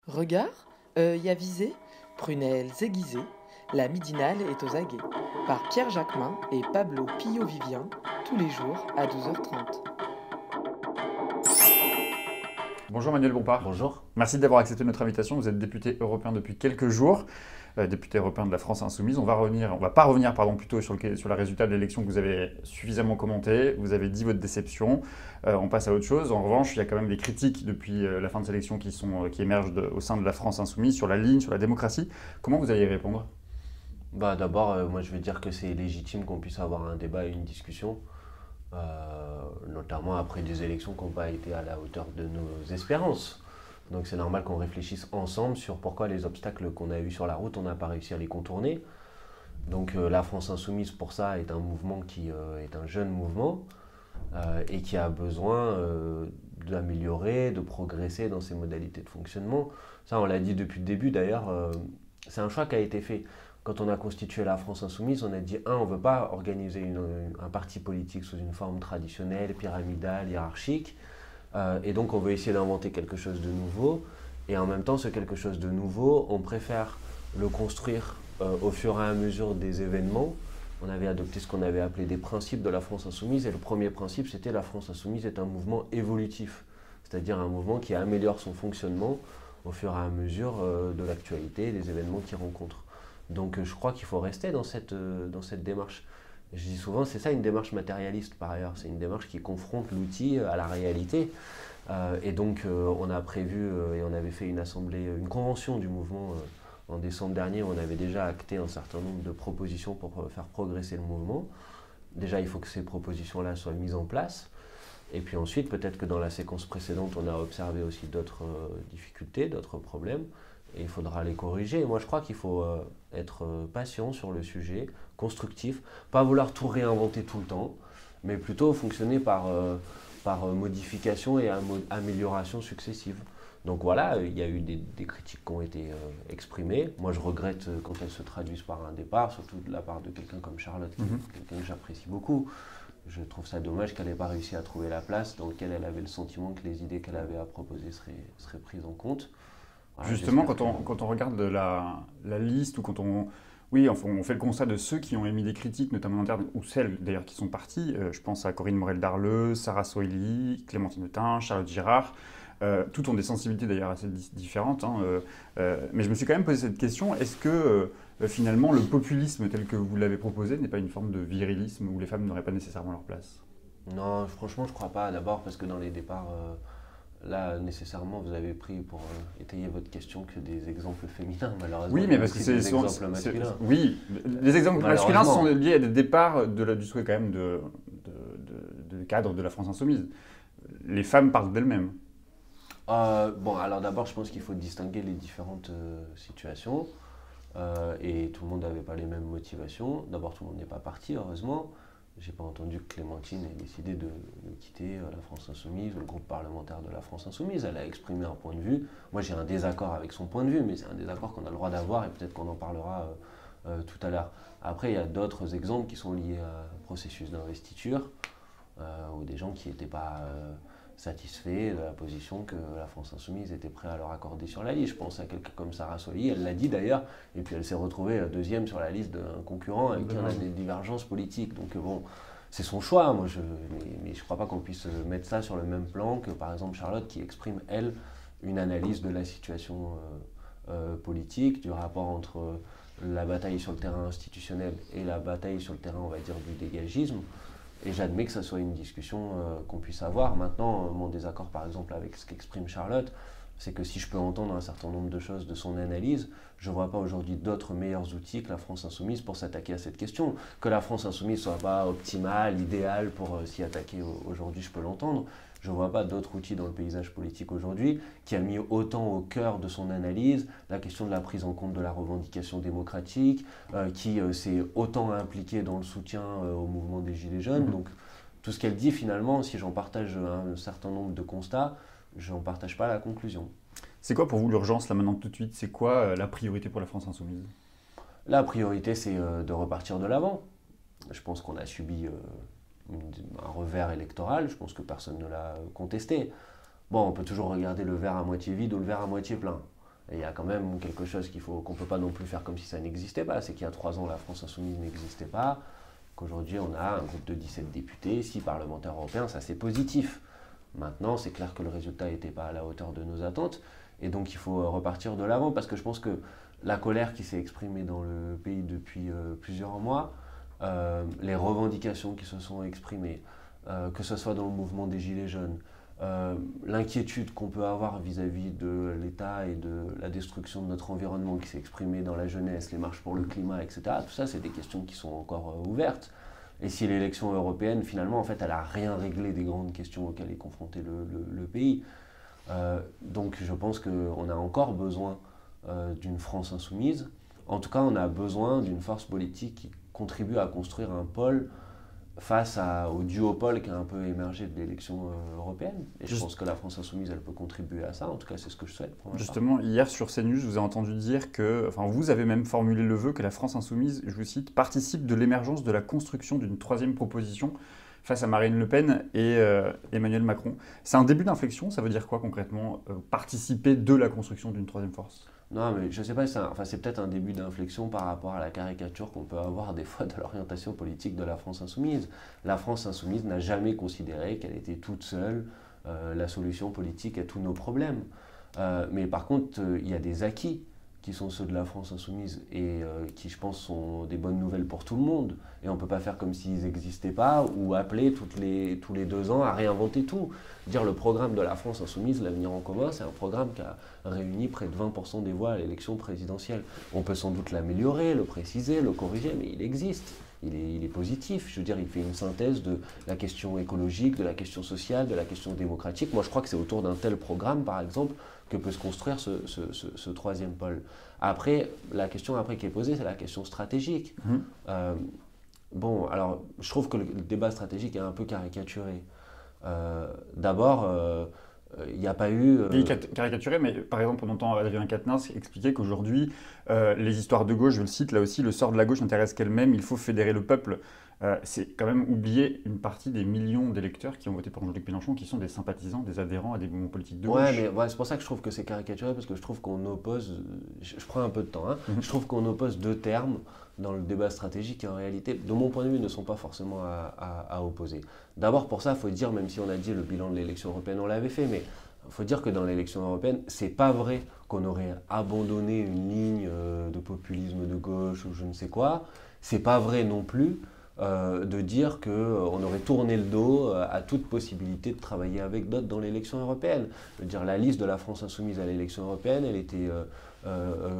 Regard, œil avisé, prunelles aiguisées, la midinale est aux aguets. Par Pierre Jacquemin et Pablo Pillo-Vivien, tous les jours à 12h30. Bonjour Manuel Bompard. Bonjour. Merci d'avoir accepté notre invitation. Vous êtes député européen depuis quelques jours, député européen de la France Insoumise. On va pas revenir plutôt sur le résultat de l'élection que vous avez suffisamment commenté. Vous avez dit votre déception. On passe à autre chose. En revanche, il y a quand même des critiques depuis la fin de cette élection qui émergent au sein de la France Insoumise sur la ligne, sur la démocratie. Comment vous allez y répondre ? D'abord, moi je veux dire que c'est légitime qu'on puisse avoir un débat et une discussion, notamment après des élections qui n'ont pas été à la hauteur de nos espérances. Donc c'est normal qu'on réfléchisse ensemble sur pourquoi les obstacles qu'on a eus sur la route, on n'a pas réussi à les contourner. Donc la France Insoumise, pour ça, est un mouvement qui est un jeune mouvement et qui a besoin d'améliorer, de progresser dans ses modalités de fonctionnement. Ça, on l'a dit depuis le début d'ailleurs, c'est un choix qui a été fait. Quand on a constitué la France Insoumise, on a dit, on ne veut pas organiser un parti politique sous une forme traditionnelle, pyramidale, hiérarchique. Et donc, on veut essayer d'inventer quelque chose de nouveau. Et en même temps, ce quelque chose de nouveau, on préfère le construire au fur et à mesure des événements. On avait adopté ce qu'on avait appelé des principes de la France Insoumise. Et le premier principe, c'était la France Insoumise est un mouvement évolutif. C'est-à-dire un mouvement qui améliore son fonctionnement au fur et à mesure de l'actualité et des événements qu'il rencontre. Donc je crois qu'il faut rester dans cette démarche. Je dis souvent, c'est ça une démarche matérialiste par ailleurs, c'est une démarche qui confronte l'outil à la réalité. Et donc on a prévu et on avait fait une convention du mouvement en décembre dernier où on avait déjà acté un certain nombre de propositions pour faire progresser le mouvement. Déjà il faut que ces propositions-là soient mises en place. Et puis ensuite, peut-être que dans la séquence précédente, on a observé aussi d'autres difficultés, d'autres problèmes. Et il faudra les corriger. Et moi, je crois qu'il faut être patient sur le sujet, constructif, pas vouloir tout réinventer tout le temps, mais plutôt fonctionner par modification et amélioration successive. Donc voilà, il y a eu des critiques qui ont été exprimées. Moi, je regrette quand elles se traduisent par un départ, surtout de la part de quelqu'un comme Charlotte, quelqu'un que j'apprécie beaucoup. Je trouve ça dommage qu'elle n'ait pas réussi à trouver la place dans laquelle elle avait le sentiment que les idées qu'elle avait à proposer seraient prises en compte. Voilà, justement, quand on regarde la liste ou on fait le constat de ceux qui ont émis des critiques, notamment internes, ou celles d'ailleurs qui sont parties, je pense à Corinne Morel-Darleux, Sarah Soili, Clémentine Autain, Charlotte Girard, toutes ont des sensibilités d'ailleurs assez différentes, mais je me suis quand même posé cette question, est-ce que finalement le populisme tel que vous l'avez proposé n'est pas une forme de virilisme où les femmes n'auraient pas nécessairement leur place ? Non, franchement je ne crois pas, d'abord parce que dans les départs... Là, nécessairement, vous avez pris pour étayer votre question que des exemples féminins, malheureusement. Oui, mais parce que c'est des exemples masculins. Oui, les exemples masculins sont liés à des départs du souhait quand même de cadre de la France Insoumise. Les femmes parlent d'elles-mêmes. Alors d'abord, je pense qu'il faut distinguer les différentes situations. Et tout le monde n'avait pas les mêmes motivations. D'abord, tout le monde n'est pas parti, heureusement. J'ai pas entendu que Clémentine ait décidé de quitter la France Insoumise ou le groupe parlementaire de la France Insoumise. Elle a exprimé un point de vue. Moi, j'ai un désaccord avec son point de vue, mais c'est un désaccord qu'on a le droit d'avoir et peut-être qu'on en parlera tout à l'heure. Après, il y a d'autres exemples qui sont liés à un processus d'investiture ou des gens qui n'étaient pas satisfaits de la position que la France Insoumise était prête à leur accorder sur la liste. Je pense à quelqu'un comme Sarah Soili, elle l'a dit d'ailleurs, et puis elle s'est retrouvée deuxième sur la liste d'un concurrent avec qui on a des divergences politiques. Donc bon, c'est son choix, mais je ne crois pas qu'on puisse mettre ça sur le même plan que par exemple Charlotte qui exprime, elle, une analyse de la situation politique, du rapport entre la bataille sur le terrain institutionnel et la bataille sur le terrain, on va dire, du dégagisme. Et j'admets que ça soit une discussion qu'on puisse avoir. Maintenant, mon désaccord, par exemple, avec ce qu'exprime Charlotte, c'est que si je peux entendre un certain nombre de choses de son analyse, je ne vois pas aujourd'hui d'autres meilleurs outils que la France Insoumise pour s'attaquer à cette question. Que la France Insoumise ne soit pas optimale, idéale pour s'y attaquer aujourd'hui, je peux l'entendre. Je ne vois pas d'autres outils dans le paysage politique aujourd'hui qui a mis autant au cœur de son analyse la question de la prise en compte de la revendication démocratique, qui s'est autant impliqué dans le soutien au mouvement des Gilets jaunes. Donc tout ce qu'elle dit finalement, si j'en partage un certain nombre de constats, je n'en partage pas la conclusion. C'est quoi pour vous l'urgence là maintenant tout de suite ? C'est quoi la priorité pour la France Insoumise ? La priorité, c'est de repartir de l'avant. Je pense qu'on a subi un revers électoral, je pense que personne ne l'a contesté. Bon, on peut toujours regarder le verre à moitié vide ou le verre à moitié plein. Et il y a quand même quelque chose qu'on ne peut pas non plus faire comme si ça n'existait pas. C'est qu'il y a 3 ans, la France insoumise n'existait pas, qu'aujourd'hui on a un groupe de 17 députés, 6 parlementaires européens, ça c'est positif. Maintenant, c'est clair que le résultat n'était pas à la hauteur de nos attentes, et donc il faut repartir de l'avant, parce que je pense que la colère qui s'est exprimée dans le pays depuis plusieurs mois, les revendications qui se sont exprimées, que ce soit dans le mouvement des Gilets jaunes, l'inquiétude qu'on peut avoir vis-à-vis de l'État et de la destruction de notre environnement qui s'est exprimée dans la jeunesse, les marches pour le climat, etc. Tout ça, c'est des questions qui sont encore ouvertes. Et si l'élection européenne, finalement, en fait, elle n'a rien réglé des grandes questions auxquelles est confronté le pays. Donc je pense qu'on a encore besoin d'une France insoumise. En tout cas, on a besoin d'une force politique qui contribue à construire un pôle face au duopole qui a un peu émergé de l'élection européenne. Et je pense que la France insoumise, elle peut contribuer à ça. En tout cas, c'est ce que je souhaite pour ma part. Justement, hier sur CNews, je vous ai entendu dire que, enfin, vous avez même formulé le vœu que la France insoumise, je vous cite, participe de l'émergence de la construction d'une 3e proposition face à Marine Le Pen et Emmanuel Macron. C'est un début d'inflexion, ça veut dire quoi concrètement, participer de la construction d'une 3e force ? Non, mais je ne sais pas, c'est peut-être un début d'inflexion par rapport à la caricature qu'on peut avoir des fois de l'orientation politique de la France insoumise. La France insoumise n'a jamais considéré qu'elle était toute seule la solution politique à tous nos problèmes. Mais par contre, il y a des acquis qui sont ceux de la France insoumise et qui, je pense, sont des bonnes nouvelles pour tout le monde. Et on ne peut pas faire comme s'ils n'existaient pas ou appeler tous les 2 ans à réinventer tout. Dire le programme de la France insoumise, l'avenir en commun, c'est un programme qui a réuni près de 20% des voix à l'élection présidentielle. On peut sans doute l'améliorer, le préciser, le corriger, mais il existe. Il est positif. Je veux dire, il fait une synthèse de la question écologique, de la question sociale, de la question démocratique. Moi, je crois que c'est autour d'un tel programme, par exemple, que peut se construire ce 3e pôle. Après, la question qui est posée, c'est la question stratégique. Bon, alors, je trouve que le débat stratégique est un peu caricaturé. D'abord, il n'y a pas eu... Il est caricaturé, mais par exemple, on entend Adrien Quatennens expliquer qu'aujourd'hui, les histoires de gauche, je le cite là aussi, le sort de la gauche n'intéresse qu'elle-même, il faut fédérer le peuple. C'est quand même oublier une partie des millions d'électeurs qui ont voté pour Jean-Luc Mélenchon, qui sont des sympathisants, des adhérents à des mouvements politiques de gauche. Ouais, mais c'est pour ça que je trouve que c'est caricaturé, parce que je trouve qu'on oppose... Je prends un peu de temps, hein. Je trouve qu'on oppose 2 termes dans le débat stratégique qui, en réalité, de mon point de vue, ne sont pas forcément à opposer. D'abord, pour ça, il faut dire, même si on a dit le bilan de l'élection européenne, on l'avait fait, mais il faut dire que dans l'élection européenne, c'est pas vrai qu'on aurait abandonné une ligne de populisme de gauche ou je ne sais quoi. C'est pas vrai non plus de dire qu'on aurait tourné le dos à toute possibilité de travailler avec d'autres dans l'élection européenne. Je veux dire, la liste de la France insoumise à l'élection européenne, elle était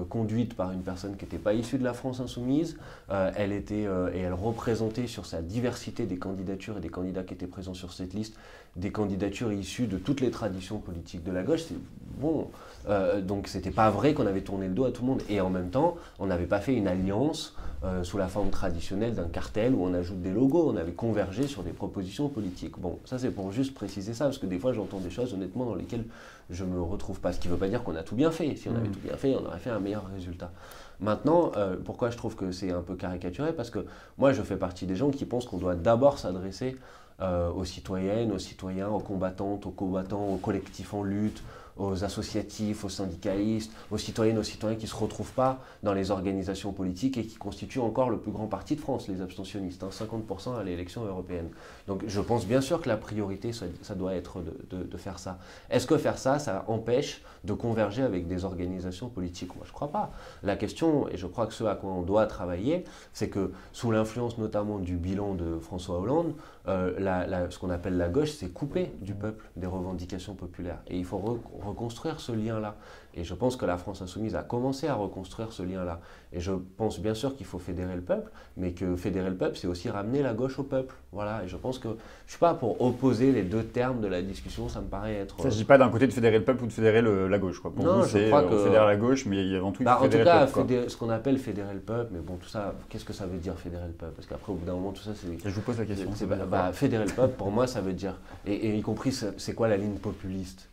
conduite par une personne qui n'était pas issue de la France insoumise. Et elle représentait sur sa diversité des candidatures et des candidats qui étaient présents sur cette liste, des candidatures issues de toutes les traditions politiques de la gauche. Donc c'était pas vrai qu'on avait tourné le dos à tout le monde. Et en même temps, on n'avait pas fait une alliance sous la forme traditionnelle d'un cartel où on ajoute des logos. On avait convergé sur des propositions politiques. Bon, ça c'est pour juste préciser ça, parce que des fois j'entends des choses honnêtement dans lesquelles je me retrouve pas. Ce qui ne veut pas dire qu'on a tout bien fait. Si on avait tout bien fait, on aurait fait un meilleur résultat. Maintenant, pourquoi je trouve que c'est un peu caricaturé? Parce que moi je fais partie des gens qui pensent qu'on doit d'abord s'adresser aux citoyennes, aux citoyens, aux combattantes, aux combattants, aux collectifs en lutte, aux associatifs, aux syndicalistes, aux citoyennes, aux citoyens qui ne se retrouvent pas dans les organisations politiques et qui constituent encore le plus grand parti de France, les abstentionnistes, 50% à l'élection européenne. Donc je pense bien sûr que la priorité, ça doit être de faire ça. Est-ce que faire ça, ça empêche de converger avec des organisations politiques? Moi je ne crois pas. La question, et je crois que ce à quoi on doit travailler, c'est que sous l'influence notamment du bilan de François Hollande, ce qu'on appelle la gauche, c'est couper du peuple des revendications populaires. Et il faut reconstruire ce lien-là. Et je pense que la France insoumise a commencé à reconstruire ce lien-là. Et je pense bien sûr qu'il faut fédérer le peuple, mais que fédérer le peuple, c'est aussi ramener la gauche au peuple. Voilà. Et je pense que je ne suis pas pour opposer les 2 termes de la discussion, ça me paraît être... Ça ne s'agit pas d'un côté de fédérer le peuple ou de fédérer la gauche, quoi. Pour non, vous, je crois que... on fédère la gauche, mais avant tout, il faut fédérer le peuple. En tout cas, ce qu'on appelle fédérer le peuple, mais bon, tout ça, qu'est-ce que ça veut dire fédérer le peuple? Parce qu'après, au bout d'un moment, tout ça, c'est... Je vous pose la question. Fédérer le peuple, pour moi, ça veut dire... Et y compris, c'est quoi la ligne populiste?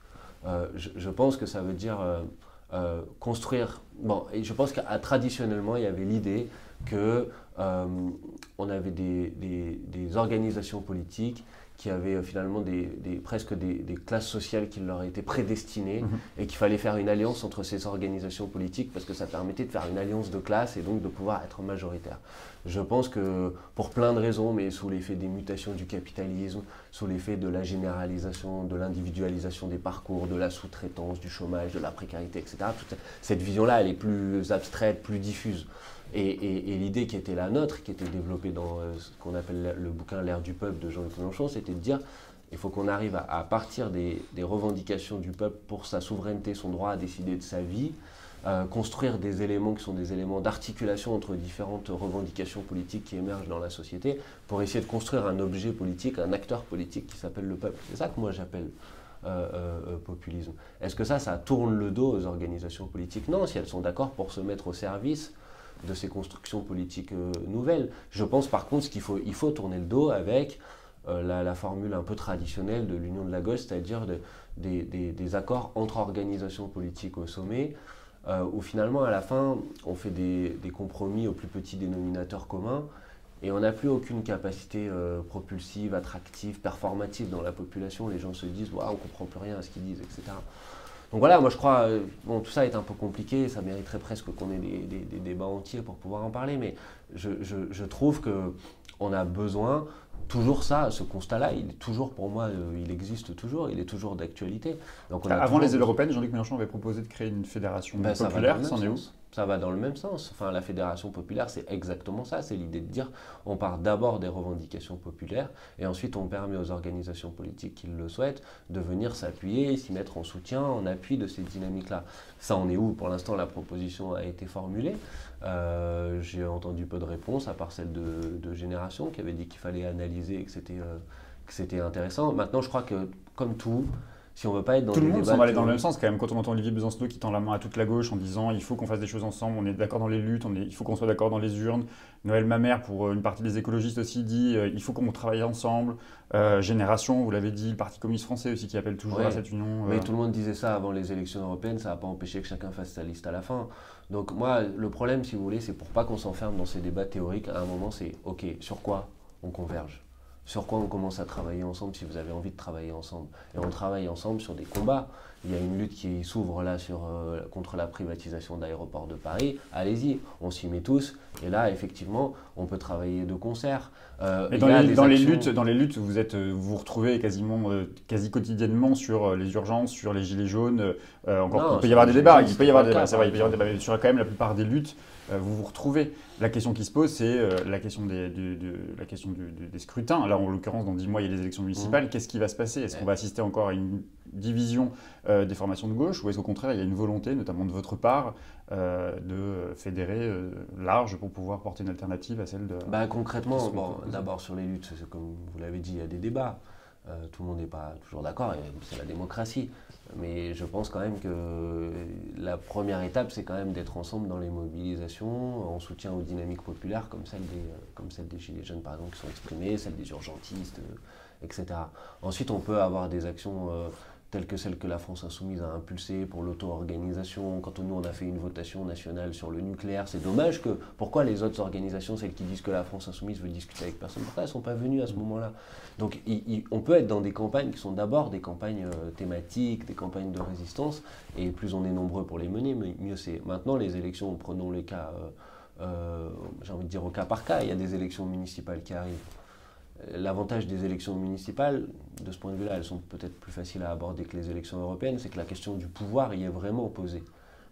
Je pense que ça veut dire construire... Bon, et je pense que traditionnellement, il y avait l'idée que on avait des organisations politiques qui avaient finalement presque des classes sociales qui leur étaient prédestinées et qu'il fallait faire une alliance entre ces organisations politiques parce que ça permettait de faire une alliance de classe et donc de pouvoir être majoritaire. Je pense que pour plein de raisons, mais sous l'effet des mutations du capitalisme, sous l'effet de la généralisation, de l'individualisation des parcours, de la sous-traitance, du chômage, de la précarité, etc., toute cette vision-là, elle est plus abstraite, plus diffuse. Et l'idée qui était la nôtre, qui était développée dans ce qu'on appelle le bouquin L'ère du peuple de Jean-Luc Mélenchon, c'était de dire il faut qu'on arrive à partir des revendications du peuple pour sa souveraineté, son droit à décider de sa vie, construire des éléments qui sont des éléments d'articulation entre différentes revendications politiques qui émergent dans la société pour essayer de construire un objet politique, un acteur politique qui s'appelle le peuple. C'est ça que moi j'appelle populisme. Est-ce que ça tourne le dos aux organisations politiques? Non, si elles sont d'accord pour se mettre au service de ces constructions politiques nouvelles. Je pense par contre qu'il faut tourner le dos avec la formule un peu traditionnelle de l'union de la gauche, c'est-à-dire des accords entre organisations politiques au sommet, où finalement à la fin on fait des compromis au plus petit dénominateur commun et on n'a plus aucune capacité propulsive, attractive, performative dans la population. Les gens se disent on ne comprend plus rien à ce qu'ils disent, etc. Donc voilà, moi je crois, tout ça est un peu compliqué, ça mériterait presque qu'on ait des débats entiers pour pouvoir en parler, mais je trouve qu'on a besoin, toujours ce constat-là, il est toujours, pour moi, il existe toujours, il est toujours d'actualité. Avant les européennes, Jean-Luc Mélenchon avait proposé de créer une fédération populaire, c'en est où ? Ça va dans le même sens. Enfin, la fédération populaire, c'est exactement ça. C'est l'idée de dire on part d'abord des revendications populaires et ensuite on permet aux organisations politiques qui le souhaitent de venir s'appuyer, s'y mettre en soutien, en appui de ces dynamiques-là. Ça en est où? Pour l'instant, la proposition a été formulée. J'ai entendu peu de réponses, à part celle de Génération qui avait dit qu'il fallait analyser et que c'était intéressant. Maintenant, je crois que, comme tout, si on veut pas être dans tout le monde s'en va aller dans le même sens quand même. Quand on entend Olivier Besancenot qui tend la main à toute la gauche en disant il faut qu'on fasse des choses ensemble, on est d'accord dans les luttes, il faut qu'on soit d'accord dans les urnes. Noël Mamère, pour une partie des écologistes aussi, dit il faut qu'on travaille ensemble. Génération, vous l'avez dit, le Parti communiste français aussi qui appelle toujours à cette union. Mais tout le monde disait ça avant les élections européennes, ça n'a pas empêché que chacun fasse sa liste à la fin. Donc moi, le problème, si vous voulez, c'est pour pas qu'on s'enferme dans ces débats théoriques, à un moment, c'est ok, sur quoi on converge? Sur quoi on commence à travailler ensemble si vous avez envie de travailler ensemble. Et on travaille ensemble sur des combats. Il y a une lutte qui s'ouvre là contre la privatisation d'aéroports de Paris. Allez-y, on s'y met tous. Et là, effectivement, on peut travailler de concert. Mais dans les luttes, vous retrouvez quasi quotidiennement sur les urgences, sur les gilets jaunes. Il peut y avoir des débats. C'est vrai, il peut y avoir des débats. Mais sur quand même la plupart des luttes, vous vous retrouvez. La question qui se pose, c'est la question des scrutins. Là, en l'occurrence, dans 10 mois, il y a les élections municipales. Qu'est-ce qui va se passer? Est-ce qu'on va assister encore à une division des formations de gauche ou est-ce qu'au contraire, il y a une volonté, notamment de votre part, de fédérer large pour pouvoir porter une alternative à celle de... Concrètement, d'abord sur les luttes, comme vous l'avez dit, il y a des débats. Tout le monde n'est pas toujours d'accord, c'est la démocratie. Mais je pense quand même que la première étape, c'est quand même d'être ensemble dans les mobilisations, en soutien aux dynamiques populaires, comme celle des Gilets jaunes, par exemple, qui sont exprimées, celle des urgentistes, etc. Ensuite, on peut avoir des actions telles que celles que la France Insoumise a impulsées pour l'auto-organisation. Quand nous, on a fait une votation nationale sur le nucléaire, c'est dommage que... Pourquoi les autres organisations, celles qui disent que la France Insoumise veut discuter avec personne, pourquoi elles ne sont pas venues à ce moment-là? Donc, on peut être dans des campagnes qui sont d'abord des campagnes thématiques, des campagnes de résistance, et plus on est nombreux pour les mener, mieux c'est. Maintenant, les élections, prenons les cas, j'ai envie de dire au cas par cas, il y a des élections municipales qui arrivent. L'avantage des élections municipales, de ce point de vue-là, elles sont peut-être plus faciles à aborder que les élections européennes, c'est que la question du pouvoir y est vraiment posée.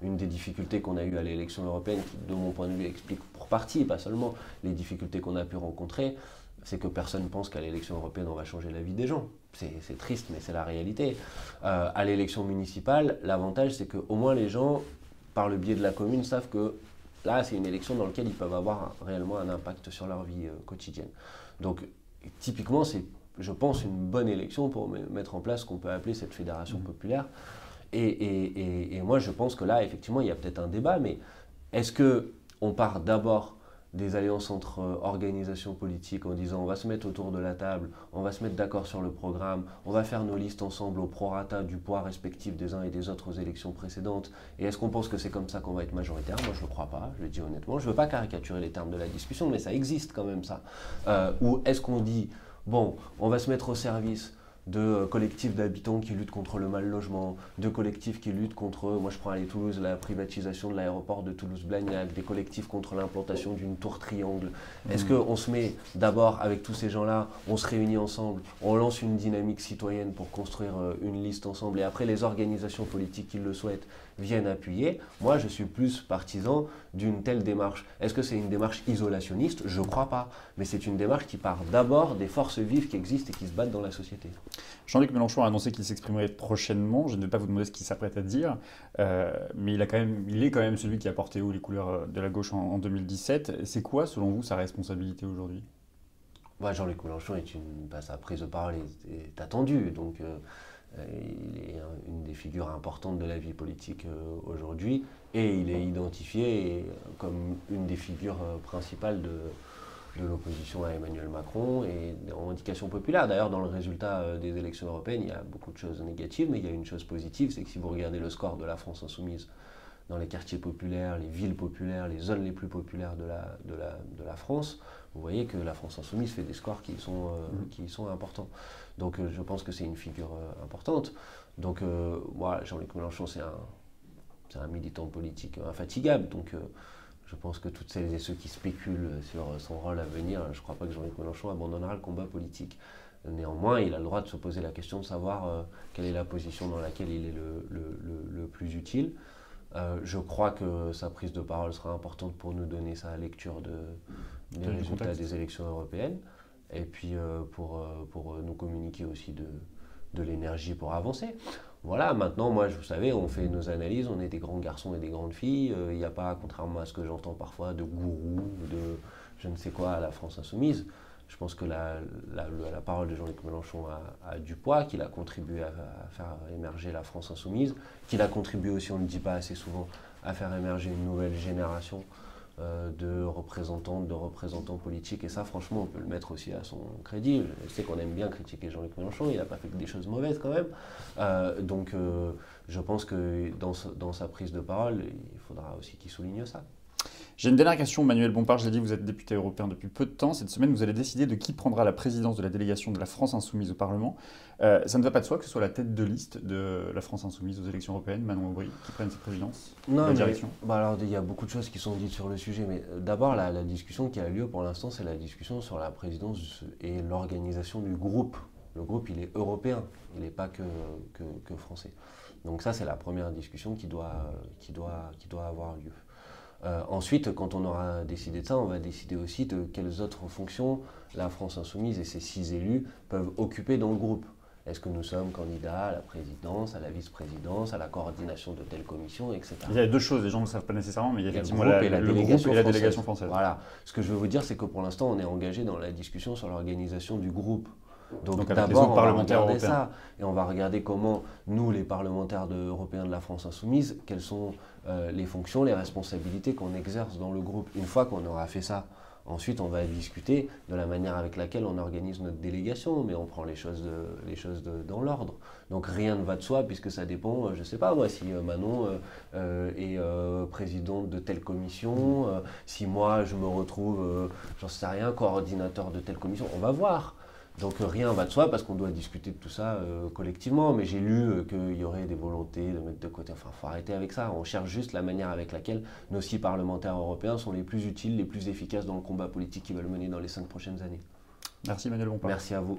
Une des difficultés qu'on a eues à l'élection européenne, qui de mon point de vue explique pour partie, pas seulement, les difficultés qu'on a pu rencontrer, c'est que personne ne pense qu'à l'élection européenne on va changer la vie des gens. C'est triste, mais c'est la réalité. À l'élection municipale, l'avantage c'est qu'au moins les gens, par le biais de la commune, savent que là c'est une élection dans laquelle ils peuvent avoir réellement un impact sur leur vie quotidienne. Donc typiquement, c'est, je pense, une bonne élection pour mettre en place ce qu'on peut appeler cette fédération populaire. Et moi, je pense que là, effectivement, il y a peut-être un débat, mais est-ce qu'on part d'abord des alliances entre organisations politiques en disant on va se mettre autour de la table, on va se mettre d'accord sur le programme, on va faire nos listes ensemble au prorata du poids respectif des uns et des autres aux élections précédentes, et est-ce qu'on pense que c'est comme ça qu'on va être majoritaire? Moi je ne le crois pas, je le dis honnêtement, je ne veux pas caricaturer les termes de la discussion, mais ça existe quand même ça. Ou est-ce qu'on dit bon, on va se mettre au service de collectifs d'habitants qui luttent contre le mal logement, de collectifs qui luttent contre, moi je prends à Toulouse, la privatisation de l'aéroport de Toulouse-Blagnac, des collectifs contre l'implantation d'une tour triangle. Est-ce qu'on se met d'abord avec tous ces gens-là, on se réunit ensemble, on lance une dynamique citoyenne pour construire une liste ensemble et après les organisations politiques qui le souhaitent viennent appuyer? Moi je suis plus partisan d'une telle démarche. Est-ce que c'est une démarche isolationniste? Je ne crois pas, mais c'est une démarche qui part d'abord des forces vives qui existent et qui se battent dans la société. Jean-Luc Mélenchon a annoncé qu'il s'exprimerait prochainement. Je ne vais pas vous demander ce qu'il s'apprête à dire, mais il est quand même celui qui a porté haut les couleurs de la gauche en 2017. C'est quoi, selon vous, sa responsabilité aujourd'hui? Jean-Luc Mélenchon, sa prise de parole est attendue. Donc, il est une des figures importantes de la vie politique aujourd'hui. Et il est identifié comme une des figures principales de l'opposition à Emmanuel Macron et des revendications populaires. D'ailleurs, dans le résultat des élections européennes, il y a beaucoup de choses négatives, mais il y a une chose positive, c'est que si vous regardez le score de la France insoumise dans les quartiers populaires, les villes populaires, les zones les plus populaires de la France, vous voyez que la France insoumise fait des scores qui sont importants. Donc je pense que c'est une figure importante. Donc Jean-Luc Mélenchon, c'est un militant politique infatigable. Donc je pense que toutes celles et ceux qui spéculent sur son rôle à venir, je ne crois pas que Jean-Luc Mélenchon abandonnera le combat politique. Néanmoins, il a le droit de se poser la question de savoir quelle est la position dans laquelle il est le plus utile. Je crois que sa prise de parole sera importante pour nous donner sa lecture des résultats des élections européennes et puis pour nous communiquer aussi de l'énergie pour avancer. Voilà, maintenant, moi, vous savez, on fait nos analyses, on est des grands garçons et des grandes filles. Il n'y a pas, contrairement à ce que j'entends parfois, de gourou, de je ne sais quoi à la France insoumise. Je pense que la parole de Jean-Luc Mélenchon a du poids, qu'il a contribué à faire émerger la France insoumise, qu'il a contribué aussi, on ne le dit pas assez souvent, à faire émerger une nouvelle génération de représentants politiques. Et ça, franchement, on peut le mettre aussi à son crédit. Je sais qu'on aime bien critiquer Jean-Luc Mélenchon, il n'a pas fait que des choses mauvaises quand même. Donc, je pense que dans sa prise de parole, il faudra aussi qu'il souligne ça. J'ai une dernière question, Manuel Bompard. Je l'ai dit, vous êtes député européen depuis peu de temps. Cette semaine, vous allez décider de qui prendra la présidence de la délégation de la France insoumise au Parlement. Ça ne va pas de soi que ce soit la tête de liste de la France insoumise aux élections européennes, Manon Aubry, qui prenne cette présidence? Non, la direction. Alors, il y a beaucoup de choses qui sont dites sur le sujet, mais d'abord, la discussion qui a lieu pour l'instant, c'est la discussion sur la présidence et l'organisation du groupe. Le groupe, il est européen, il n'est pas que français. Donc ça, c'est la première discussion qui doit avoir lieu. Ensuite, quand on aura décidé de ça, on va décider aussi de quelles autres fonctions la France insoumise et ses 6 élus peuvent occuper dans le groupe. Est-ce que nous sommes candidats à la présidence, à la vice-présidence, à la coordination de telle commission, etc. Il y a deux choses, les gens ne le savent pas nécessairement, mais il y a effectivement le groupe et la délégation française. Voilà. Ce que je veux vous dire, c'est que pour l'instant, on est engagé dans la discussion sur l'organisation du groupe. Donc d'abord, on va regarder ça et on va regarder comment nous, les parlementaires européens de la France insoumise, quelles sont les fonctions, les responsabilités qu'on exerce dans le groupe. Une fois qu'on aura fait ça, ensuite on va discuter de la manière avec laquelle on organise notre délégation, mais on prend les choses dans l'ordre. Donc rien ne va de soi puisque ça dépend, je ne sais pas moi, si Manon est présidente de telle commission, si moi je me retrouve, j'en sais rien, coordinateur de telle commission, on va voir. Donc rien va de soi parce qu'on doit discuter de tout ça collectivement, mais j'ai lu qu'il y aurait des volontés de mettre de côté, enfin il faut arrêter avec ça, on cherche juste la manière avec laquelle nos 6 parlementaires européens sont les plus utiles, les plus efficaces dans le combat politique qu'ils veulent mener dans les 5 prochaines années. Merci Manuel Bompard. Merci à vous.